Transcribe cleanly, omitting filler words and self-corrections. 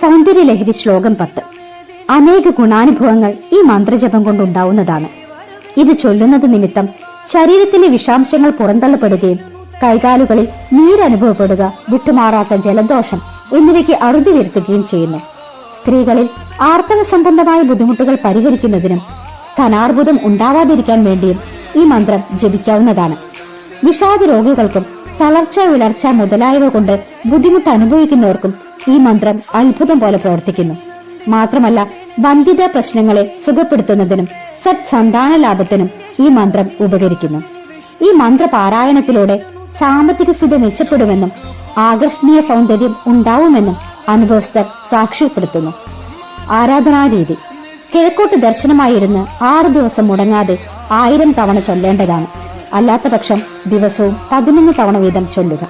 സൗന്ദര്യലഹരി ശ്ലോകം 10. അനേക ഗുണാനുഭവങ്ങൾ ഈ മന്ത്രജപം കൊണ്ടുണ്ടാവുന്നതാണ്. ഇത് ചൊല്ലുന്നത് നിമിത്തം ശരീരത്തിലെ വിഷാംശങ്ങൾ പുറന്തള്ളപ്പെടുകയും കൈകാലുകളിൽ നീരനുഭവപ്പെടുക, വിട്ടുമാറാത്ത ജലദോഷം എന്നിവയ്ക്ക് അറുതി വരുത്തുകയും ചെയ്യുന്നു. സ്ത്രീകളിൽ ആർത്തവ സംബന്ധമായ ബുദ്ധിമുട്ടുകൾ പരിഹരിക്കുന്നതിനും സ്തനാർബുദം ഉണ്ടാവാതിരിക്കാൻ വേണ്ടിയും ഈ മന്ത്രം ജപിക്കാവുന്നതാണ്. വിഷാദ രോഗികൾക്കും തളർച്ച, വിളർച്ച മുതലായവ കൊണ്ട് ബുദ്ധിമുട്ട് അനുഭവിക്കുന്നവർക്കും ഈ മന്ത്രം അത്ഭുതം പോലെ പ്രവർത്തിക്കുന്നു. മാത്രമല്ല, വന്ധ്യതാ പ്രശ്നങ്ങളെ സുഖപ്പെടുത്തുന്നതിനും സത്സന്താന ലാഭത്തിനും ഈ മന്ത്രം ഉപകരിക്കുന്നു. ഈ മന്ത്രപാരായണത്തിലൂടെ സാമ്പത്തിക സ്ഥിതി മെച്ചപ്പെടുമെന്നും ആകർഷണീയ സൗന്ദര്യം ഉണ്ടാവുമെന്നും അനുഭവസ്ഥർ സാക്ഷ്യപ്പെടുത്തുന്നു. ആരാധനാരീതി: കിഴക്കോട്ട് ദർശനമായിരുന്ന് 6 ദിവസം മുടങ്ങാതെ 1000 തവണ ചൊല്ലേണ്ടതാണ്. അല്ലാത്ത പക്ഷം ദിവസവും 11 തവണ വീതം ചൊല്ലുക.